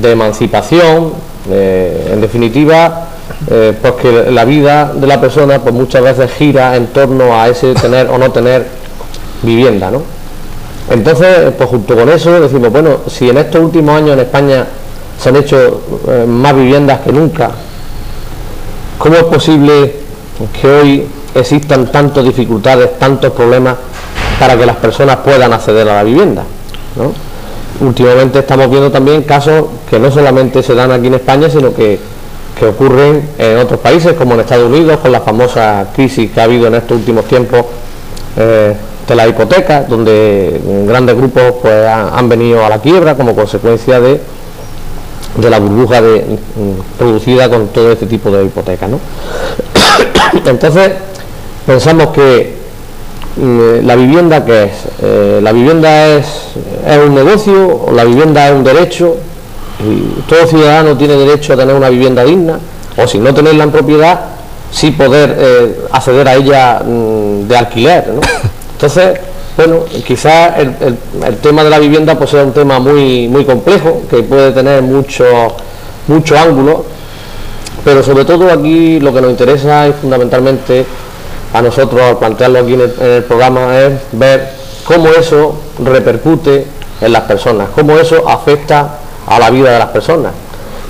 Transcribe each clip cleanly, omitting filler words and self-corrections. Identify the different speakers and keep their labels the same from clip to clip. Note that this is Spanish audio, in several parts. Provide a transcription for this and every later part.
Speaker 1: de emancipación, en definitiva, pues que la vida de la persona pues muchas veces gira en torno a ese tener o no tener vivienda, ¿no? Entonces, pues junto con eso decimos, bueno, si en estos últimos años en España se han hecho más viviendas que nunca, ¿cómo es posible que hoy existan tantas dificultades, tantos problemas para que las personas puedan acceder a la vivienda, ¿no? Últimamente estamos viendo también casos que no solamente se dan aquí en España, sino que ocurren en otros países, como en Estados Unidos, con la famosa crisis que ha habido en estos últimos tiempos de la hipoteca, donde grandes grupos pues han venido a la quiebra como consecuencia de la burbuja producida con todo este tipo de hipotecas, ¿no? Entonces pensamos que la vivienda, ¿qué es? La vivienda es un negocio, o la vivienda es un derecho, y todo ciudadano tiene derecho a tener una vivienda digna, o si no tenerla en propiedad, sí poder acceder a ella de alquiler, ¿no? Entonces, bueno, quizás el tema de la vivienda pues sea un tema muy complejo, que puede tener muchos ángulos, pero sobre todo aquí lo que nos interesa es fundamentalmente a nosotros, al plantearlo aquí en el programa, es ver cómo eso repercute en las personas, cómo eso afecta a la vida de las personas.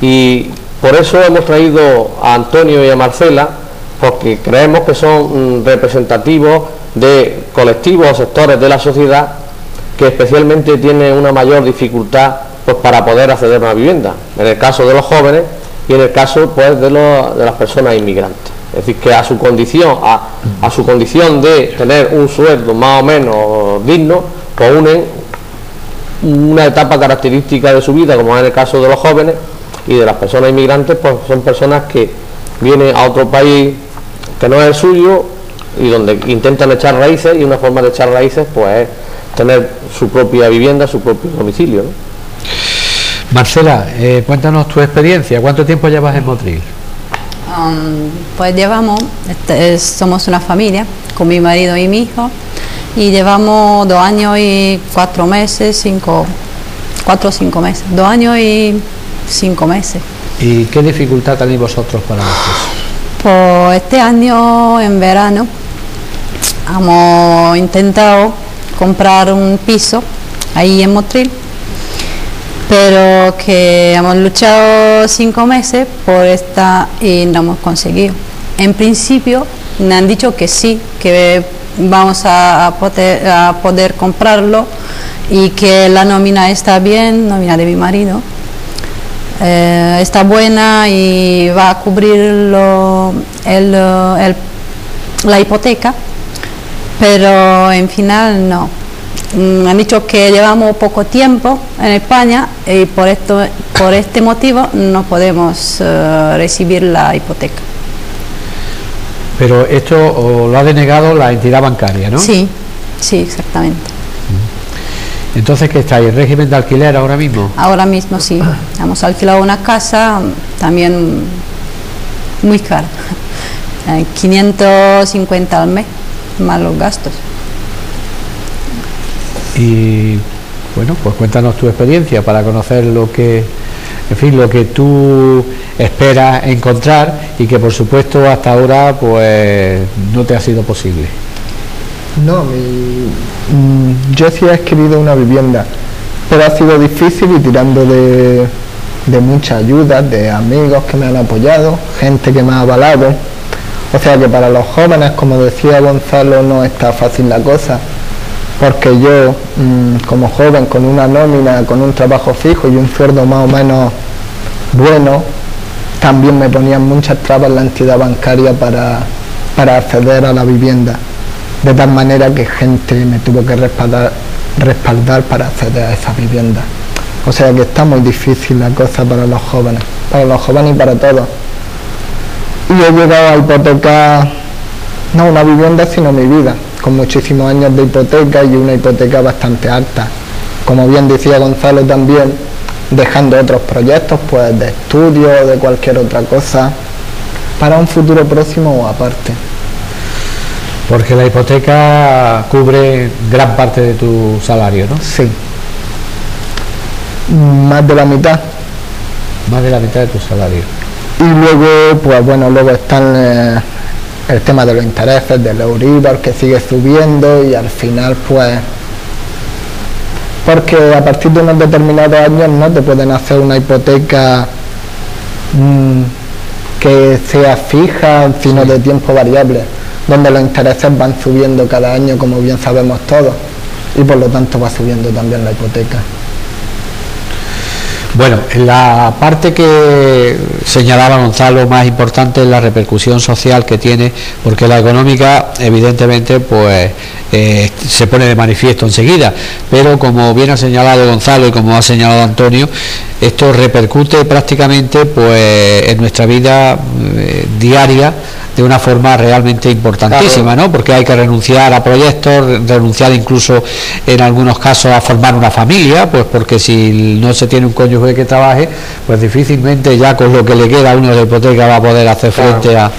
Speaker 1: Y por eso hemos traído a Antonio y a Marcela, porque creemos que son representativos de colectivos o sectores de la sociedad que especialmente tienen una mayor dificultad pues para poder acceder a una vivienda, en el caso de los jóvenes y en el caso pues de las personas inmigrantes. Es decir, que a su condición de tener un sueldo más o menos digno, pues unen una etapa característica de su vida, como es en el caso de los jóvenes, y de las personas inmigrantes, pues son personas que vienen a otro país que no es el suyo y donde intentan echar raíces, y una forma de echar raíces pues es tener su propia vivienda, su propio domicilio, ¿no?
Speaker 2: Marcela, cuéntanos tu experiencia. ¿Cuánto tiempo llevas en Motril?
Speaker 3: Pues llevamos, somos una familia con mi marido y mi hijo, y llevamos 2 años y 4 meses, 4 o 5 meses, 2 años y 5 meses.
Speaker 2: ¿Y qué dificultad tenéis vosotros para esto?
Speaker 3: Pues este año en verano hemos intentado comprar un piso ahí en Motril, pero que hemos luchado 5 meses por esta y no hemos conseguido. En principio me han dicho que sí, que vamos a poder comprarlo y que la nómina está bien, nómina de mi marido, está buena y va a cubrir la hipoteca, pero en final no. Han dicho que llevamos poco tiempo en España y por este motivo no podemos recibir la hipoteca.
Speaker 2: Pero esto lo ha denegado la entidad bancaria, ¿no?
Speaker 3: Sí, sí, exactamente.
Speaker 2: Entonces, ¿qué estáis? ¿En régimen de alquiler ahora mismo?
Speaker 3: Ahora mismo sí. Hemos alquilado una casa también muy cara, 550 al mes, más los gastos.
Speaker 2: Y bueno, pues cuéntanos tu experiencia para conocer lo que, en fin, lo que tú esperas encontrar y que por supuesto hasta ahora pues no te ha sido posible.
Speaker 4: No, yo sí he querido una vivienda, pero ha sido difícil y tirando de mucha ayuda, de amigos que me han apoyado, gente que me ha avalado. O sea que para los jóvenes, como decía Gonzalo, no está fácil la cosa, porque yo, como joven, con una nómina, con un trabajo fijo y un sueldo más o menos bueno, también me ponían muchas trabas en la entidad bancaria para acceder a la vivienda, de tal manera que gente me tuvo que respaldar para acceder a esa vivienda. O sea que está muy difícil la cosa para los jóvenes y para todos. Y he llegado a hipotecar, no una vivienda, sino mi vida, con muchísimos años de hipoteca y una hipoteca bastante alta. Como bien decía Gonzalo también, dejando otros proyectos, pues de estudio o de cualquier otra cosa, para un futuro próximo o aparte.
Speaker 2: Porque la hipoteca cubre gran parte de tu salario, ¿no?
Speaker 4: Sí. Más de la mitad.
Speaker 2: Más de la mitad de tu salario.
Speaker 4: Y luego, pues bueno, luego están el tema de los intereses, del Euribor que sigue subiendo, y al final pues porque a partir de unos determinados años no te pueden hacer una hipoteca que sea fija, sino de tiempo variable, donde los intereses van subiendo cada año, como bien sabemos todos, y por lo tanto va subiendo también la hipoteca.
Speaker 2: Bueno, la parte que señalaba Gonzalo más importante es la repercusión social que tiene, porque la económica evidentemente pues se pone de manifiesto enseguida, pero como bien ha señalado Gonzalo y como ha señalado Antonio, esto repercute prácticamente pues en nuestra vida diaria de una forma realmente importantísima,
Speaker 1: claro,
Speaker 2: ¿no? Porque hay que renunciar a proyectos, renunciar incluso en algunos casos a formar una familia, pues porque si no se tiene un cónyuge que trabaje, pues difícilmente ya con lo que le queda a uno de hipoteca va a poder hacer frente a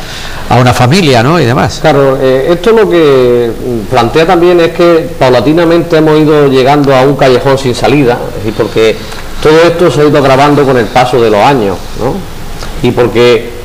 Speaker 2: una familia, ¿no? Y demás.
Speaker 1: Claro, esto lo que plantea también es que paulatinamente hemos ido llegando a un callejón sin salida, es decir, porque todo esto se ha ido agravando con el paso de los años, ¿no? Y porque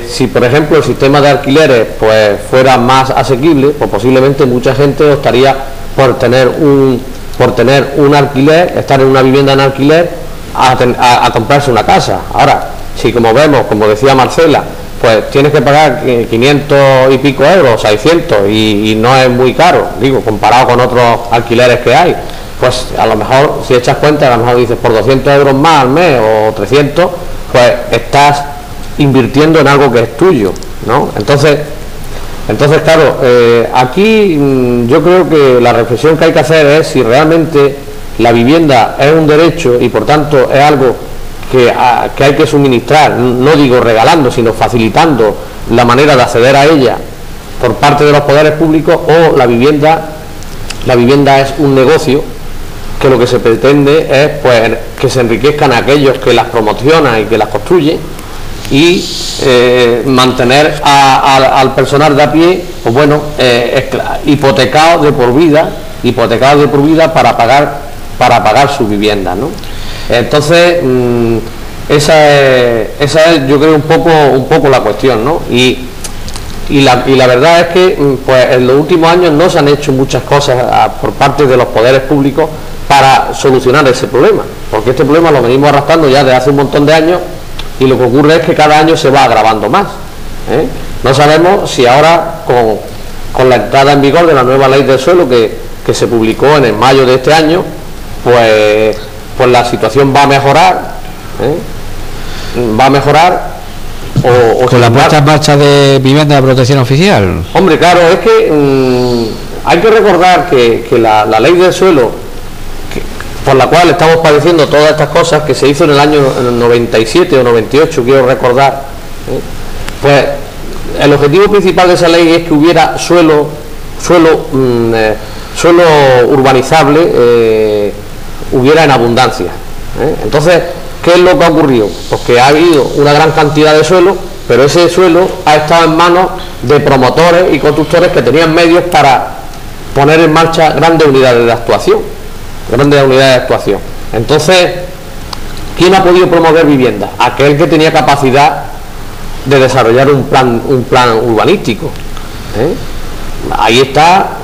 Speaker 1: si por ejemplo el sistema de alquileres pues fuera más asequible, pues posiblemente mucha gente optaría por tener un alquiler, estar en una vivienda en alquiler a comprarse una casa. Ahora, si como vemos, como decía Marcela, pues tienes que pagar 500 y pico euros, 600 y no es muy caro, digo, comparado con otros alquileres que hay, pues a lo mejor si echas cuenta, a lo mejor dices por 200 euros más al mes o 300, pues estás invirtiendo en algo que es tuyo, ¿no? Entonces claro, aquí yo creo que la reflexión que hay que hacer es si realmente la vivienda es un derecho y por tanto es algo que hay que suministrar, no digo regalando, sino facilitando la manera de acceder a ella por parte de los poderes públicos, o la vivienda es un negocio que lo que se pretende es pues que se enriquezcan aquellos que las promocionan y que las construyen, y mantener al personal de a pie, pues bueno, hipotecado de por vida para pagar su vivienda, ¿no? Entonces esa es yo creo un poco la cuestión, ¿no? Y la verdad es que pues en los últimos años no se han hecho muchas cosas por parte de los poderes públicos para solucionar ese problema, porque este problema lo venimos arrastrando ya desde hace un montón de años, y lo que ocurre es que cada año se va agravando más, ¿eh? No sabemos si ahora con la entrada en vigor de la nueva ley del suelo que se publicó en mayo de este año, pues la situación va a mejorar, o
Speaker 2: con la puesta en marcha de vivienda de protección oficial.
Speaker 1: Hombre, claro, es que hay que recordar que la ley del suelo, por la cual estamos padeciendo todas estas cosas, que se hizo en el año 97 o 98, quiero recordar, pues el objetivo principal de esa ley es que hubiera suelo urbanizable, hubiera en abundancia, Entonces, ¿qué es lo que ha ocurrido? Pues que ha habido una gran cantidad de suelo, pero ese suelo ha estado en manos de promotores y constructores que tenían medios para poner en marcha grandes unidades de actuación. Entonces, ¿quién ha podido promover vivienda? Aquel que tenía capacidad de desarrollar un plan urbanístico, Ahí está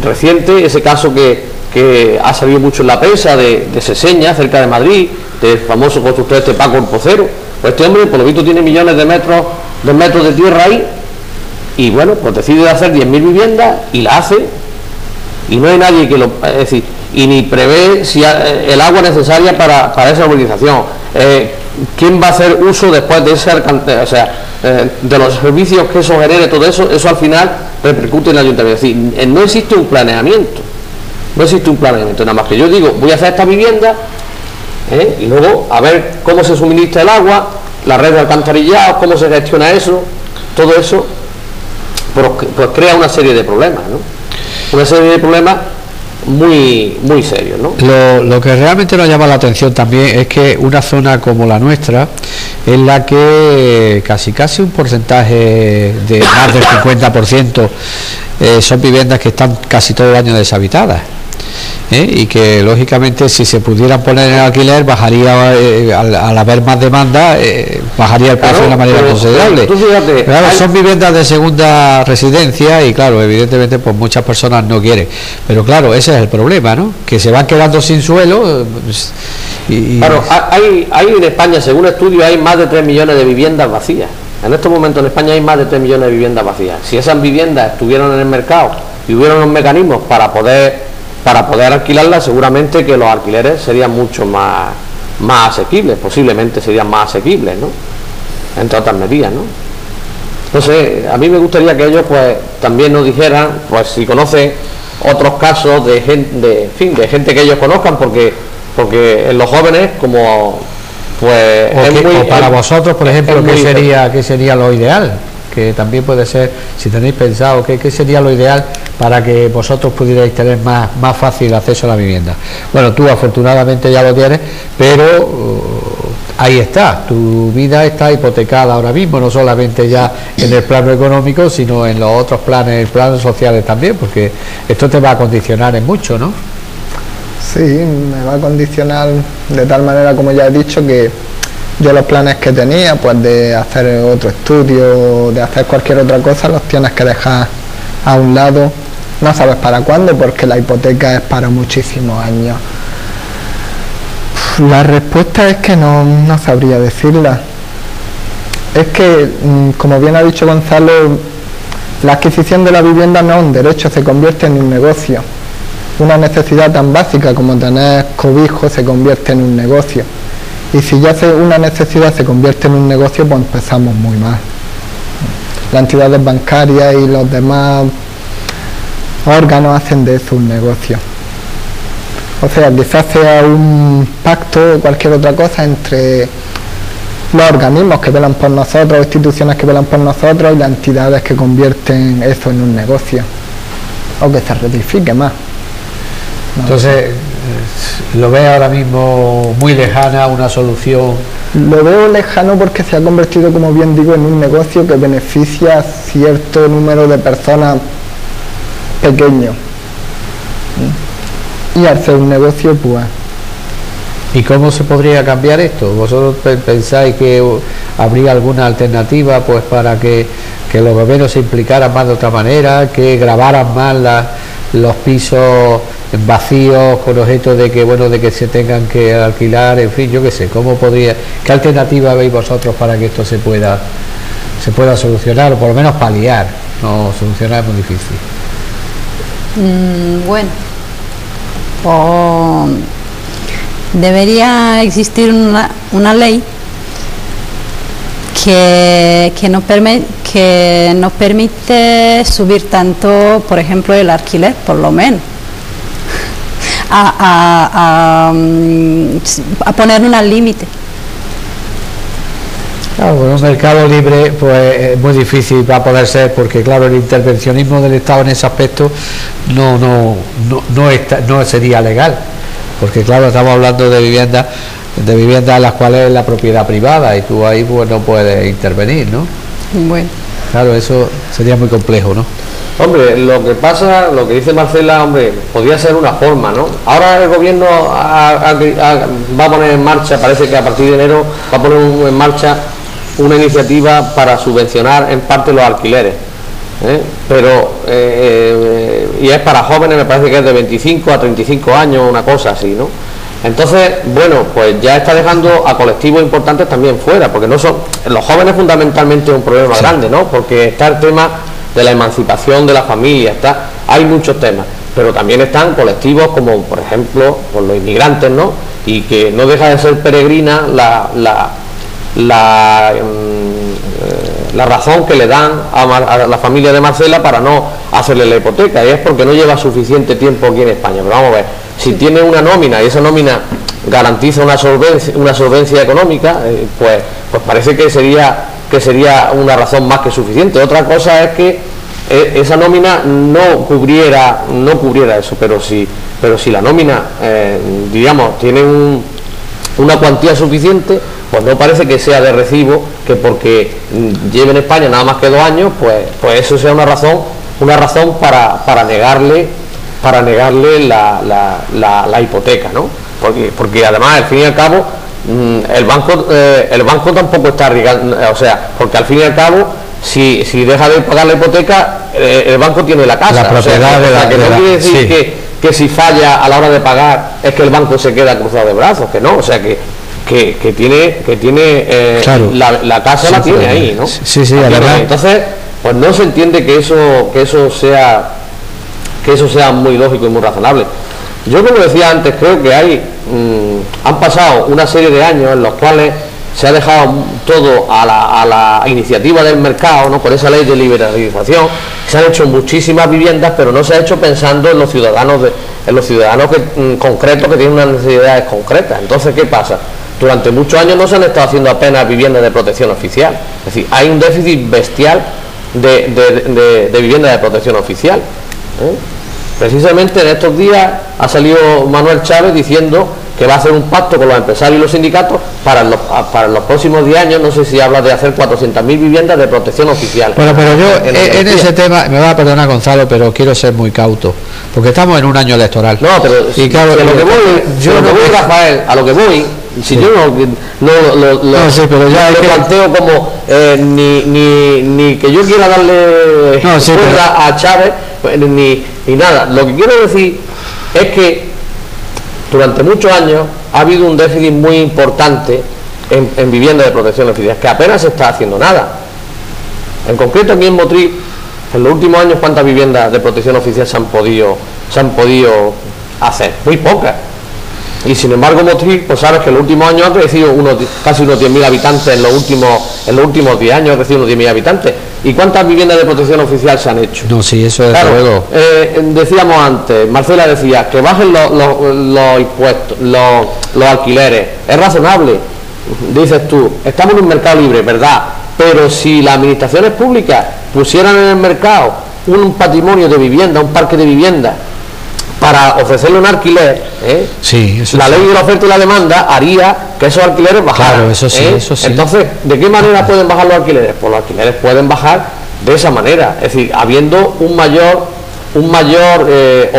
Speaker 1: reciente ese caso que ha salido mucho en la prensa de Seseña, cerca de Madrid, del famoso constructor Paco el Pocero. Pues este hombre por lo visto tiene millones de metros de tierra ahí, y bueno, pues decide hacer 10.000 viviendas y la hace, y no hay nadie que es decir, y ni prevé si el agua necesaria para esa urbanización. ¿Quién va a hacer uso después de ese de los servicios que eso genere? Todo eso al final repercute en el ayuntamiento. Es decir, no existe un planeamiento, nada más que yo digo, voy a hacer esta vivienda, y luego a ver cómo se suministra el agua, la red de alcantarillados, cómo se gestiona eso, todo eso pues crea una serie de problemas, ¿no? Una serie de problemas muy serios, ¿no?
Speaker 2: Lo que realmente nos llama la atención también es que una zona como la nuestra, en la que casi un porcentaje de más del 50% son viviendas que están casi todo el año deshabitadas, y que lógicamente si se pudieran poner en alquiler bajaría, al haber más demanda, bajaría el precio de una manera considerable.
Speaker 1: Fíjate,
Speaker 2: claro, son viviendas de segunda residencia y claro, evidentemente pues muchas personas no quieren, pero claro, ese es el problema, ¿no? Que se van quedando sin suelo.
Speaker 1: Claro, hay en España, según estudios, hay más de 3 millones de viviendas vacías. En estos momentos en España hay más de 3 millones de viviendas vacías. Si esas viviendas estuvieran en el mercado y hubiera unos mecanismos para poder alquilarlas, seguramente que los alquileres serían mucho más asequibles, posiblemente serían más asequibles, ¿no? Entre otras medidas, ¿no? Entonces, a mí me gustaría que ellos pues también nos dijeran, pues si conocen otros casos de gente que ellos conozcan, porque en los jóvenes, como pues
Speaker 2: o para vosotros, por ejemplo, ¿qué sería lo ideal? Que también puede ser, si tenéis pensado, ¿qué sería lo ideal para que vosotros pudierais tener más fácil acceso a la vivienda? Bueno, tú afortunadamente ya lo tienes, pero ahí está, tu vida está hipotecada ahora mismo, no solamente ya en el plano económico, sino en los otros planos sociales también, porque esto te va a condicionar en mucho, ¿no?
Speaker 4: Sí, me va a condicionar de tal manera, como ya he dicho, que yo los planes que tenía, pues de hacer otro estudio, de hacer cualquier otra cosa, los tienes que dejar a un lado, no sabes para cuándo, porque la hipoteca es para muchísimos años. La respuesta es que no sabría decirla. Es que, como bien ha dicho Gonzalo, la adquisición de la vivienda no es un derecho, se convierte en un negocio. Una necesidad tan básica como tener cobijo se convierte en un negocio. Y si ya una necesidad se convierte en un negocio, pues empezamos muy mal. Las entidades bancarias y los demás órganos hacen de eso un negocio. O sea, quizás sea un pacto o cualquier otra cosa entre los organismos que velan por nosotros, instituciones que velan por nosotros y las entidades que convierten eso en un negocio. O que se ratifique más.
Speaker 2: Entonces, ¿lo ves ahora mismo muy lejana una solución?
Speaker 4: Lo veo lejano porque se ha convertido, como bien digo, en un negocio que beneficia a cierto número de personas pequeños. Y al ser un negocio, pues...
Speaker 2: ¿Y cómo se podría cambiar esto? ¿Vosotros pensáis que habría alguna alternativa pues para que los gobiernos se implicaran más de otra manera, que grabaran más los pisos vacíos con objeto de que se tengan que alquilar, en fin, yo qué sé, qué alternativa veis vosotros para que esto se pueda solucionar o por lo menos paliar? No, solucionar es muy difícil.
Speaker 3: Bueno, debería existir una ley que nos permite subir tanto, por ejemplo, el alquiler, por lo menos, a poner un límite.
Speaker 2: Claro, con un mercado libre pues es muy difícil va a poder ser, porque claro, el intervencionismo del Estado en ese aspecto no sería legal, porque claro, estamos hablando de viviendas en las cuales es la propiedad privada y tú ahí pues no puedes intervenir, ¿no?
Speaker 3: Bueno.
Speaker 2: Claro, eso sería muy complejo, ¿no?
Speaker 1: Hombre, lo que dice Marcela, hombre, podría ser una forma, ¿no? Ahora el gobierno va a poner en marcha, parece que a partir de enero va a poner en marcha una iniciativa para subvencionar en parte los alquileres, pero y es para jóvenes, me parece que es de 25 a 35 años, una cosa así, ¿no? Entonces, bueno, pues ya está dejando a colectivos importantes también fuera, porque no son los jóvenes fundamentalmente es un problema grande, ¿no? Porque está el tema de la emancipación de la familia, hay muchos temas, pero también están colectivos como, por ejemplo, pues los inmigrantes, ¿no? Y que no deja de ser peregrina la razón que le dan a la familia de Marcela para no hacerle la hipoteca, y es porque no lleva suficiente tiempo aquí en España. Pero vamos a ver, si tiene una nómina y esa nómina garantiza una solvencia económica, pues parece que sería una razón más que suficiente. Otra cosa es que esa nómina no cubriera eso, pero si la nómina digamos tiene una cuantía suficiente, pues no parece que sea de recibo que porque lleve en España nada más que 2 años, pues eso sea una razón para negarle para negarle la hipoteca, ¿no? Porque además, al fin y al cabo, el banco tampoco está arriesgando, o sea, porque al fin y al cabo, si deja de pagar la hipoteca, el banco tiene la casa,
Speaker 2: la propiedad,
Speaker 1: que no quiere decir
Speaker 2: sí,
Speaker 1: que si falla a la hora de pagar es que el banco se queda cruzado de brazos, que no, o sea que tiene
Speaker 2: claro,
Speaker 1: la casa
Speaker 2: sí,
Speaker 1: la tiene ahí, ¿no?
Speaker 2: Sí, la verdad.
Speaker 1: Entonces, pues no se entiende que eso sea muy lógico y muy razonable. Yo, como decía antes, creo que han pasado una serie de años en los cuales se ha dejado todo a la iniciativa del mercado, ¿no? Con esa ley de liberalización se han hecho muchísimas viviendas, pero no se ha hecho pensando en los ciudadanos concretos que tienen unas necesidades concretas. Entonces, ¿qué pasa? Durante muchos años no se han estado haciendo apenas viviendas de protección oficial. Es decir, hay un déficit bestial de viviendas de protección oficial, ¿eh? Precisamente en estos días ha salido Manuel Chávez diciendo que va a hacer un pacto con los empresarios y los sindicatos para los próximos 10 años, no sé si habla de hacer 400.000 viviendas de protección oficial.
Speaker 2: Bueno, pero yo en ese tema, me va a perdonar Gonzalo, pero quiero ser muy cauto, porque estamos en un año electoral.
Speaker 1: No, pero
Speaker 2: y claro,
Speaker 1: Rafael, a lo que voy, si
Speaker 2: sí.
Speaker 1: yo no
Speaker 2: sí, pero ya
Speaker 1: lo planteo como ni que yo quiera darle cuerda a Chávez, ni nada. Lo que quiero decir es que durante muchos años ha habido un déficit muy importante en viviendas de protección oficial, que apenas se está haciendo nada. En concreto aquí en Motril, en los últimos años, ¿cuántas viviendas de protección oficial se han podido hacer? Muy pocas. Y sin embargo Motril, pues sabes que en los últimos años ha crecido casi unos 10.000 habitantes en los últimos 10 años ha crecido unos 10.000 habitantes. ¿Y cuántas viviendas de protección oficial se han hecho?
Speaker 2: No, sí, eso desde
Speaker 1: claro,
Speaker 2: luego.
Speaker 1: Decíamos antes, Marcela decía, que bajen los impuestos, los alquileres. Es razonable, dices tú, estamos en un mercado libre, ¿verdad? Pero si las administraciones públicas pusieran en el mercado un patrimonio de vivienda, un parque de vivienda, para ofrecerle un alquiler,
Speaker 2: sí,
Speaker 1: la ley de la oferta y la demanda haría que esos alquileres bajaran.
Speaker 2: Claro, eso sí, eso sí.
Speaker 1: Entonces, ¿de qué manera pueden bajar los alquileres? Pues los alquileres pueden bajar de esa manera, es decir, habiendo un mayor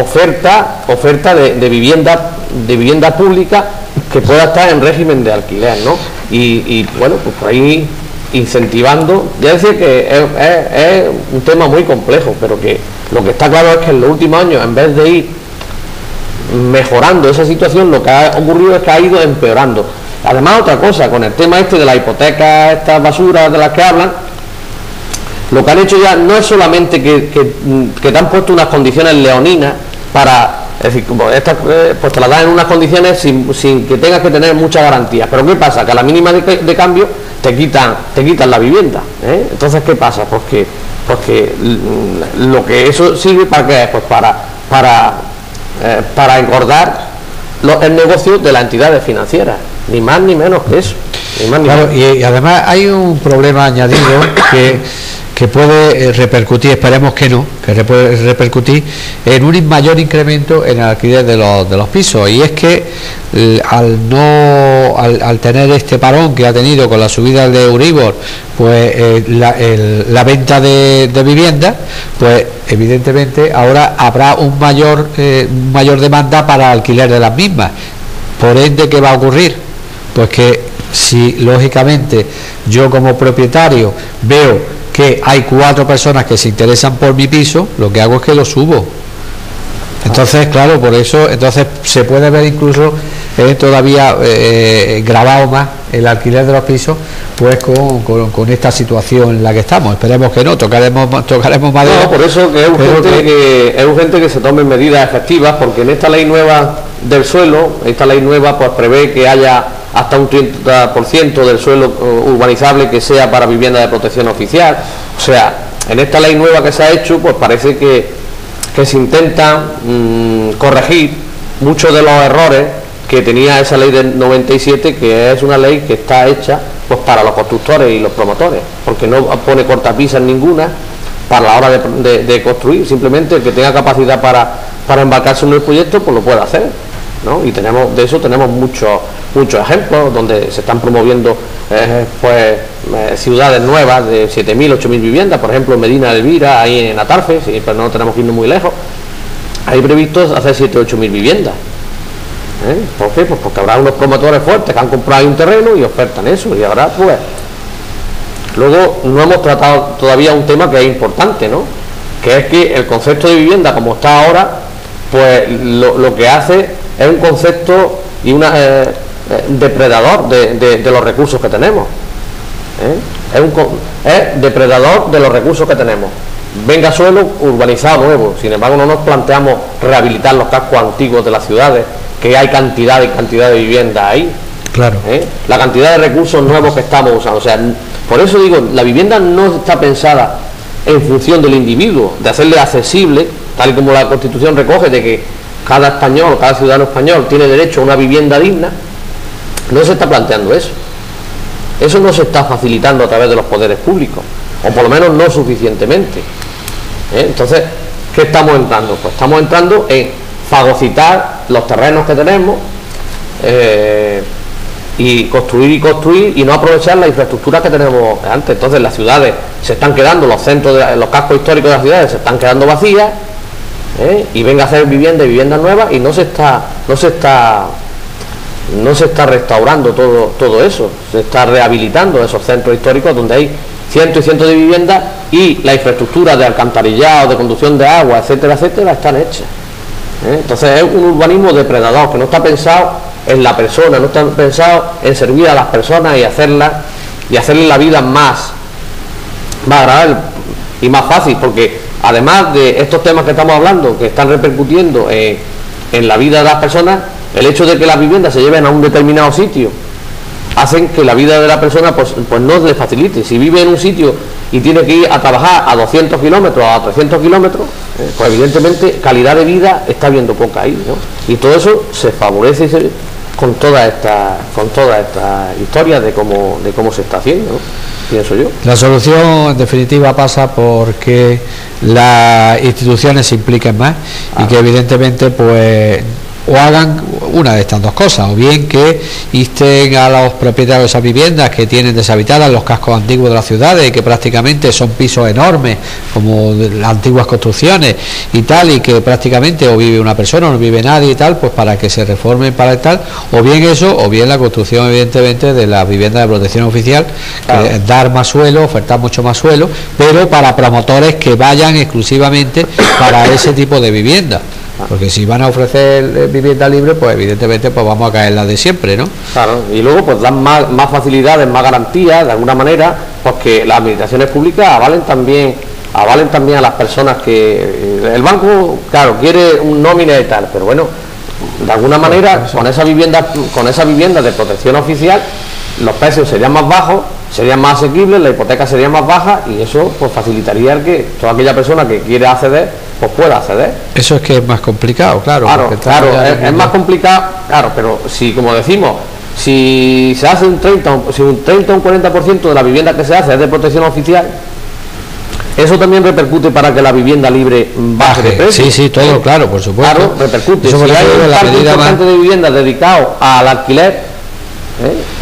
Speaker 1: oferta de vivienda pública que pueda estar en régimen de alquiler, ¿no? Y bueno, pues por ahí incentivando, ya decía que es un tema muy complejo, pero que lo que está claro es que en los últimos años, en vez de ir mejorando esa situación, lo que ha ocurrido es que ha ido empeorando. Además, otra cosa, con el tema de la hipoteca, estas basuras de las que hablan, lo que han hecho ya no es solamente que te han puesto unas condiciones leoninas para, es decir, pues te las dan en unas condiciones sin que tengas que tener muchas garantías. Pero ¿qué pasa? Que a la mínima de cambio te quitan la vivienda, ¿eh? Entonces, ¿qué pasa? Pues que lo que eso sirve para qué es, pues para engordar el negocio de las entidades financieras, ni más ni menos que eso.
Speaker 2: Claro, y además hay un problema añadido que puede repercutir, esperemos que no, que puede repercutir en un mayor incremento en el alquiler de los pisos, y es que al tener este parón que ha tenido con la subida de Euribor, pues la venta de viviendas, pues evidentemente ahora habrá un mayor demanda para alquiler de las mismas. Por ende, ¿qué va a ocurrir? Pues que si lógicamente yo como propietario veo que hay 4 personas que se interesan por mi piso, lo que hago es que lo subo. Entonces, claro, por eso entonces se puede ver incluso todavía grabado más el alquiler de los pisos, pues con esta situación en la que estamos. Esperemos que no, tocaremos madera.
Speaker 1: No, por eso que es urgente que se tomen medidas efectivas, porque en esta ley nueva del suelo, esta ley nueva pues prevé que haya hasta un 30% del suelo urbanizable que sea para vivienda de protección oficial. O sea, en esta ley nueva que se ha hecho, pues parece que se intentan corregir muchos de los errores que tenía esa ley del 97, que es una ley que está hecha pues para los constructores y los promotores, porque no pone cortapisas ninguna para la hora de construir. Simplemente el que tenga capacidad para embarcarse en el proyecto, pues lo puede hacer, ¿no? Y de eso tenemos muchos ejemplos donde se están promoviendo ciudades nuevas de 7.000, 8.000 viviendas, por ejemplo en Medina de Elvira, ahí en Atarfe, sí, pero no tenemos que irnos muy lejos. hay previsto hacer 7 o 8 mil viviendas. ¿Por qué? Pues porque habrá unos promotores fuertes que han comprado ahí un terreno y ofertan eso, y ahora pues... Luego no hemos tratado todavía un tema que es importante, ¿no? Que es que el concepto de vivienda como está ahora, pues lo que hace es un concepto y una depredador de los recursos que tenemos. Es depredador de los recursos que tenemos. Venga suelo urbanizado nuevo, sin embargo no nos planteamos rehabilitar los cascos antiguos de las ciudades, que hay cantidad y cantidad de viviendas ahí.
Speaker 2: Claro.
Speaker 1: La cantidad de recursos nuevos que estamos usando. O sea, por eso digo, la vivienda no está pensada en función del individuo, de hacerle accesible, tal y como la Constitución recoge, de que cada español, cada ciudadano español tiene derecho a una vivienda digna. No se está planteando eso. Eso no se está facilitando a través de los poderes públicos, o por lo menos no suficientemente. Entonces, ¿qué estamos entrando? Pues estamos entrando en fagocitar los terrenos que tenemos, y construir y no aprovechar la infraestructura que tenemos antes. Entonces las ciudades se están quedando, los centros, los cascos históricos de las ciudades se están quedando vacías, y venga a hacer viviendas nuevas, y no se está restaurando todo eso, se está rehabilitando esos centros históricos donde hay cientos y cientos de viviendas, y la infraestructura de alcantarillado, de conducción de agua, etcétera, etcétera, están hechas. Entonces es un urbanismo depredador que no está pensado en la persona, no está pensado en servir a las personas y hacerle la vida más agradable y más fácil, porque además de estos temas que estamos hablando, que están repercutiendo en la vida de las personas, el hecho de que las viviendas se lleven a un determinado sitio hacen que la vida de la persona pues no le facilite. Si vive en un sitio y tiene que ir a trabajar a 200 kilómetros, a 300 kilómetros, pues evidentemente calidad de vida está habiendo poca ahí, ¿no? Y todo eso se favorece con toda esta historia de cómo se está haciendo, ¿no? Pienso yo.
Speaker 2: La solución en definitiva pasa porque las instituciones se impliquen más, y que evidentemente pues o hagan una de estas dos cosas, o bien que insten a los propietarios de esas viviendas que tienen deshabitadas los cascos antiguos de las ciudades, y que prácticamente son pisos enormes como de las antiguas construcciones y tal, y que prácticamente o vive una persona o no vive nadie y tal, pues para que se reformen para tal, o bien eso, o bien la construcción evidentemente de las viviendas de protección oficial, claro, que dar más suelo, ofertar mucho más suelo, pero para promotores que vayan exclusivamente para ese tipo de vivienda. Porque si van a ofrecer vivienda libre, pues evidentemente pues vamos a caer la de siempre, ¿no?
Speaker 1: Claro, y luego pues dan más facilidades, más garantías, de alguna manera, porque las administraciones públicas avalen también a las personas que... El banco, claro, quiere un nómina y tal, pero bueno, de alguna manera, con esa vivienda de protección oficial, los precios serían más bajos, serían más asequibles, la hipoteca sería más baja, y eso pues facilitaría el que toda aquella persona que quiere acceder pues pueda acceder.
Speaker 2: Eso es que es más complicado, claro.
Speaker 1: Claro, es más complicado, claro, pero si, como decimos, si se hace un 30 o un 40% de la vivienda que se hace es de protección oficial, eso también repercute para que la vivienda libre baje de precio.
Speaker 2: Sí, todo claro, por supuesto.
Speaker 1: Claro, repercute.
Speaker 2: Eso
Speaker 1: si hay un parque importante de viviendas dedicado al alquiler,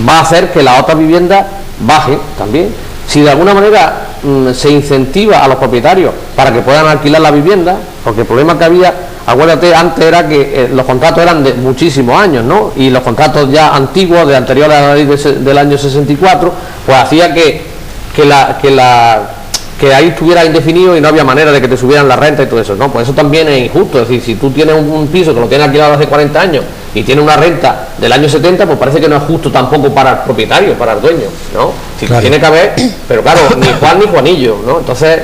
Speaker 1: va a hacer que la otra vivienda baje también. Si de alguna manera se incentiva a los propietarios para que puedan alquilar la vivienda, porque el problema que había, acuérdate, antes era que los contratos eran de muchísimos años, ¿no? Y los contratos ya antiguos, de anterior a la ley del año 64, pues hacía que ahí estuviera indefinido y no había manera de que te subieran la renta y todo eso, ¿no? Pues eso también es injusto. Es decir, si tú tienes un piso que lo tienes alquilado hace 40 años y tiene una renta del año 70, pues parece que no es justo tampoco para el propietario, para el dueño, ¿no? Si claro, tiene que haber, pero claro, ni Juan ni Juanillo, ¿no? Entonces,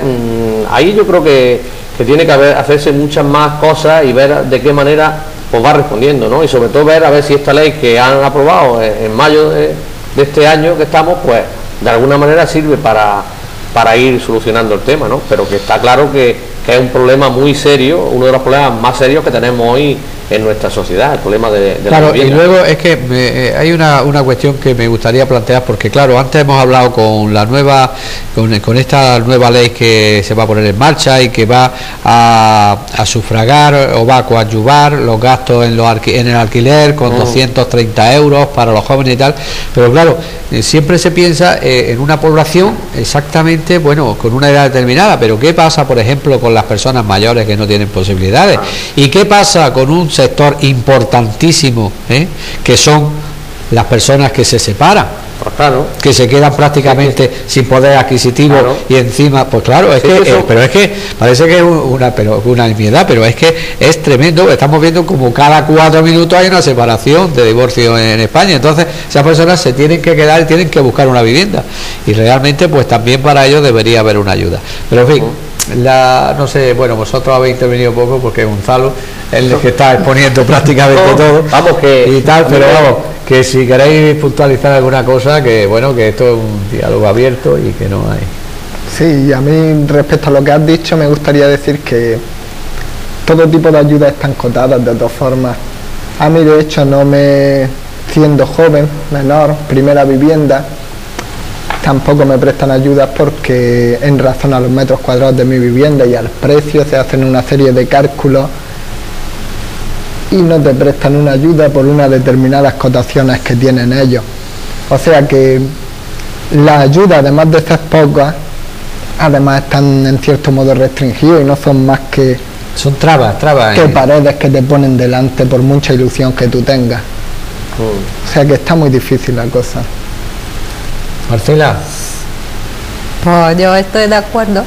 Speaker 1: ahí yo creo que tiene que hacerse muchas más cosas y ver de qué manera pues va respondiendo, ¿no? Y sobre todo ver a ver si esta ley que han aprobado en mayo de este año que estamos, pues de alguna manera sirve para ir solucionando el tema, ¿no? Pero que está claro que es un problema muy serio, uno de los problemas más serios que tenemos hoy en nuestra sociedad, el problema de
Speaker 2: claro,
Speaker 1: la vivienda.
Speaker 2: Y luego es que hay una cuestión que me gustaría plantear, porque claro, antes hemos hablado con la nueva, con esta nueva ley que se va a poner en marcha y que va a sufragar o va a coadyuvar los gastos en el alquiler con 230 euros para los jóvenes y tal, pero claro, siempre se piensa en una población exactamente, bueno, con una edad determinada, pero ¿qué pasa, por ejemplo, con las personas mayores que no tienen posibilidades? ¿Y qué pasa con un sector importantísimo, que son las personas que se separan?
Speaker 1: Pues claro,
Speaker 2: que se quedan prácticamente sin poder adquisitivo, claro. Y encima, pues claro, es que pero es que parece que es una enmienda, pero es que es tremendo. Estamos viendo como cada 4 minutos hay una separación de divorcio en España. Entonces esas personas se tienen que quedar y tienen que buscar una vivienda, y realmente pues también para ellos debería haber una ayuda. Pero en fin, no sé, bueno, vosotros habéis intervenido poco porque Gonzalo es el que está exponiendo prácticamente todo,
Speaker 1: vamos, que
Speaker 2: y tal, pero vamos, que si queréis puntualizar alguna cosa, que bueno, que esto es un diálogo abierto y que no hay.
Speaker 4: Sí, y a mí respecto a lo que has dicho me gustaría decir que todo tipo de ayudas están cotadas de dos formas. A mí de hecho siendo joven, menor, primera vivienda, tampoco me prestan ayudas porque en razón a los metros cuadrados de mi vivienda y al precio se hacen una serie de cálculos y no te prestan una ayuda por unas determinadas cotaciones que tienen ellos. O sea que las ayudas, además de ser pocas, además están en cierto modo restringidas y no son más que
Speaker 2: son trabas
Speaker 4: que paredes que te ponen delante por mucha ilusión que tú tengas. O sea que está muy difícil la cosa.
Speaker 2: Marcela.
Speaker 3: Pues yo estoy de acuerdo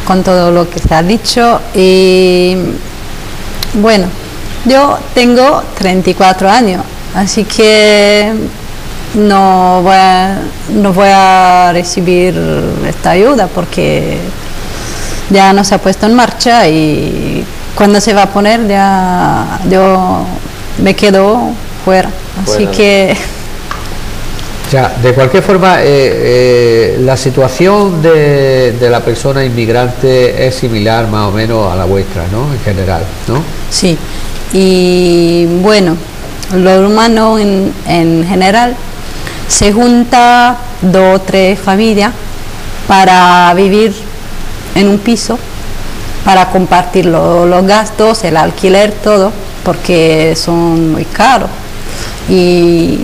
Speaker 3: con todo lo que se ha dicho, y bueno, yo tengo 34 años, así que no voy a recibir esta ayuda porque ya no se ha puesto en marcha, y cuando se va a poner ya yo me quedo fuera. Así que
Speaker 2: ya, de cualquier forma, la situación de la persona inmigrante es similar más o menos a la vuestra, ¿no? En general, ¿no?
Speaker 3: Sí, y bueno, los humanos en general se junta 2 o 3 familias para vivir en un piso, para compartir los gastos, el alquiler, todo, porque son muy caros, y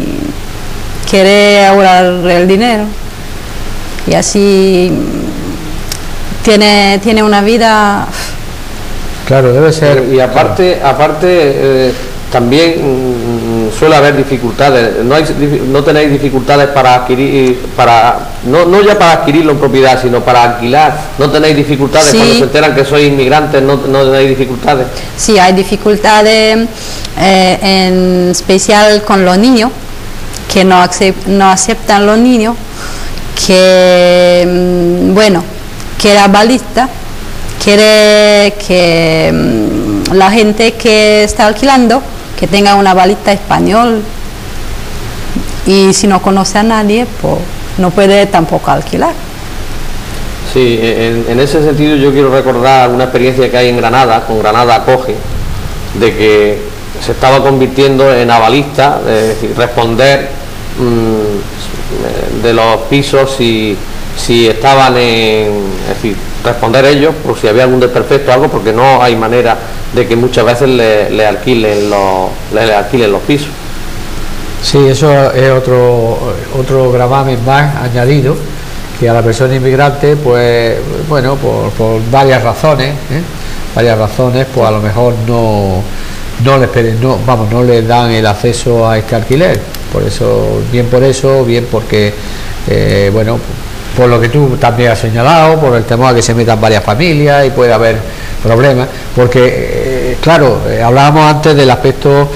Speaker 3: quiere ahorrar el dinero, y así tiene una vida.
Speaker 2: Claro, debe ser.
Speaker 1: Y aparte también suele haber dificultades. No tenéis dificultades para adquirir, no ya para adquirirlo en propiedad, sino para alquilar. No tenéis dificultades. Sí. Cuando se enteran que sois inmigrantes, no tenéis dificultades.
Speaker 3: Sí, hay dificultades, en especial con los niños, que no aceptan los niños, que bueno, que la balista quiere que la gente que está alquilando que tenga una balista español, y si no conoce a nadie, pues no puede tampoco alquilar.
Speaker 1: Sí, en ese sentido yo quiero recordar una experiencia que hay en Granada, con Granada Acoge, de que se estaba convirtiendo en avalista, es decir, responder de los pisos si estaban es decir, responder ellos por si había algún desperfecto o algo, porque no hay manera de que muchas veces le alquilen los pisos.
Speaker 2: Sí, eso es otro gravamen más añadido, que a la persona inmigrante, pues bueno, por varias razones, pues a lo mejor no les dan el acceso a este alquiler. Por eso, bien porque bueno, por lo que tú también has señalado, por el temor a que se metan varias familias y puede haber problemas, porque claro, hablábamos antes del aspecto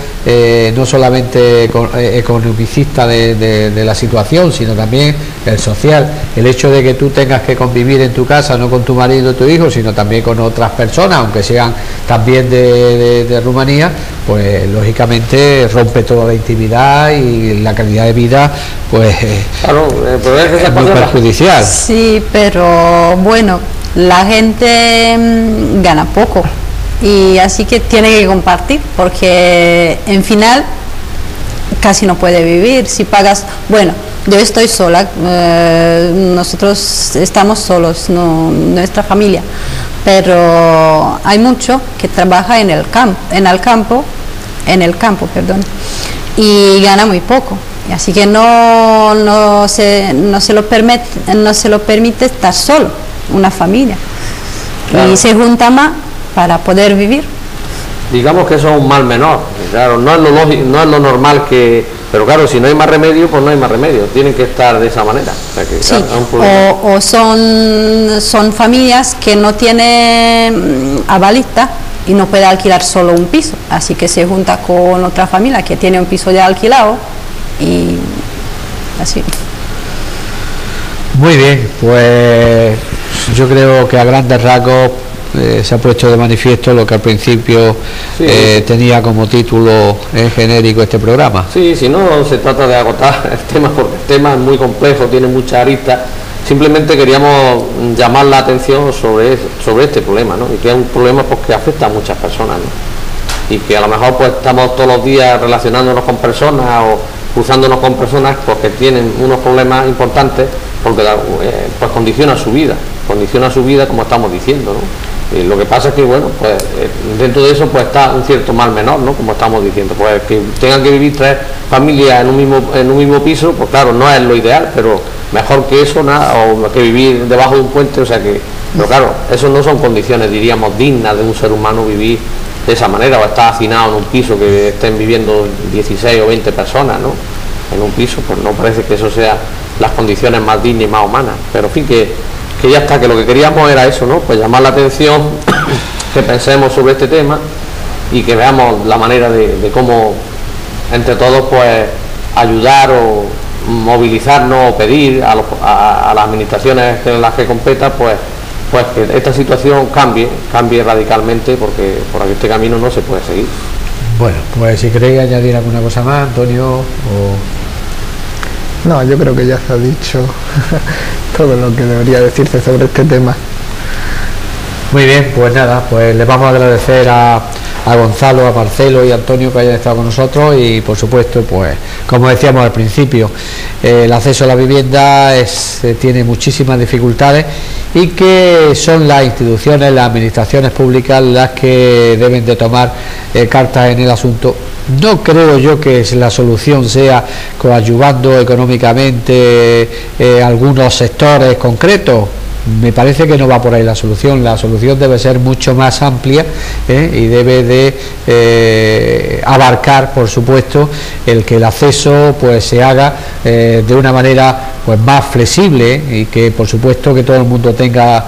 Speaker 2: no solamente economicista de la situación, sino también el social, el hecho de que tú tengas que convivir en tu casa no con tu marido o tu hijo, sino también con otras personas, aunque sean también de Rumanía, pues lógicamente rompe toda la intimidad y la calidad de vida, pues
Speaker 1: claro,
Speaker 2: es muy perjudicial.
Speaker 3: Sí, pero bueno, la gente gana poco, y así que tiene que compartir, porque en final casi no puede vivir si pagas. Bueno, yo estoy sola, nosotros estamos solos, no, nuestra familia, pero hay mucho que trabaja en el campo, perdón, y gana muy poco, así que no se lo permite estar solo, una familia, claro. Y se junta más para poder vivir.
Speaker 1: Digamos que eso es un mal menor, claro, no es lo lógico, no es lo normal que, pero claro, si no hay más remedio, pues no hay más remedio, tienen que estar de esa manera. O sea que,
Speaker 3: sí,
Speaker 1: claro,
Speaker 3: o son familias que no tienen avalista y no puede alquilar solo un piso, así que se junta con otra familia que tiene un piso ya alquilado y así.
Speaker 2: Muy bien, pues yo creo que a grandes rasgos se ha puesto de manifiesto lo que al principio tenía como título genérico este programa.
Speaker 1: Sí, si no se trata de agotar el tema, porque el tema es muy complejo, tiene muchas aristas. Simplemente queríamos llamar la atención sobre este problema, ¿no? Y que es un problema pues, que afecta a muchas personas, ¿no? Y que a lo mejor pues estamos todos los días relacionándonos con personas o cruzándonos con personas porque tienen unos problemas importantes, porque pues condiciona su vida como estamos diciendo, ¿no? Y lo que pasa es que, bueno, pues dentro de eso pues está un cierto mal menor, ¿no? Como estamos diciendo, pues que tengan que vivir 3 familias en un mismo piso, pues claro, no es lo ideal, pero mejor que eso, nada, o que vivir debajo de un puente, o sea que, pero claro, eso no son condiciones, diríamos, dignas de un ser humano vivir de esa manera, o estar hacinado en un piso que estén viviendo 16 o 20 personas, ¿no? En un piso, pues no parece que eso sea las condiciones más dignas y más humanas, pero en fin, que ya está, que lo que queríamos era eso, ¿no? Pues llamar la atención, que pensemos sobre este tema y que veamos la manera de cómo entre todos pues ayudar o movilizarnos o pedir a las administraciones en las que competa pues que esta situación cambie radicalmente, porque por este camino no se puede seguir.
Speaker 2: Bueno, pues si queréis añadir alguna cosa más, Antonio,
Speaker 4: No, yo creo que ya se ha dicho todo lo que debería decirse sobre este tema.
Speaker 2: Muy bien, pues nada, pues les vamos a agradecer a Gonzalo, a Marcelo y a Antonio que hayan estado con nosotros y por supuesto, pues como decíamos al principio, el acceso a la vivienda tiene muchísimas dificultades y que son las instituciones, las administraciones públicas las que deben de tomar cartas en el asunto. No creo yo que la solución sea coadyuvando económicamente algunos sectores concretos. Me parece que no va por ahí la solución debe ser mucho más amplia y debe de abarcar, por supuesto, el que el acceso pues se haga de una manera pues más flexible y que por supuesto que todo el mundo tenga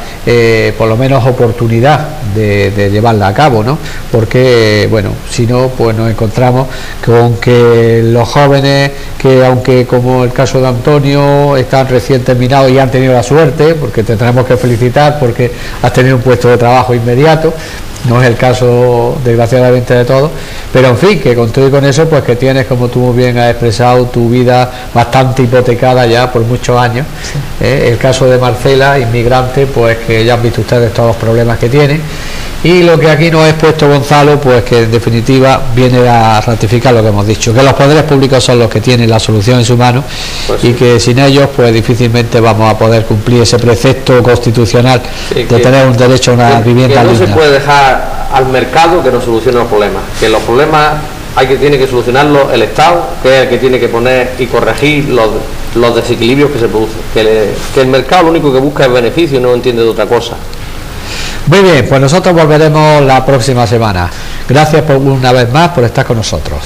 Speaker 2: por lo menos oportunidad de llevarla a cabo, ¿no? Porque bueno, si no pues nos encontramos con que los jóvenes que, aunque como el caso de Antonio, están recién terminados y han tenido la suerte, porque te tenemos que felicitar porque has tenido un puesto de trabajo inmediato, no es el caso desgraciadamente de todos, pero en fin, que con todo y con eso pues que tienes, como tú muy bien has expresado, tu vida bastante hipotecada ya por muchos años. Sí. El caso de Marcela, inmigrante, pues que ya han visto ustedes todos los problemas que tiene, y lo que aquí nos ha expuesto Gonzalo, pues que en definitiva viene a ratificar lo que hemos dicho, que los poderes públicos son los que tienen la solución en su mano, pues sí, y que sin ellos pues difícilmente vamos a poder cumplir ese precepto constitucional, sí, de tener un derecho a una vivienda
Speaker 1: digna.
Speaker 2: No
Speaker 1: se puede dejar al mercado que nos solucione los problemas, que los problemas tiene que solucionarlos el Estado, que es el que tiene que poner y corregir los desequilibrios que se producen, que el mercado lo único que busca es beneficio y no entiende de otra cosa.
Speaker 2: Muy bien, pues nosotros volveremos la próxima semana. Gracias por una vez más por estar con nosotros.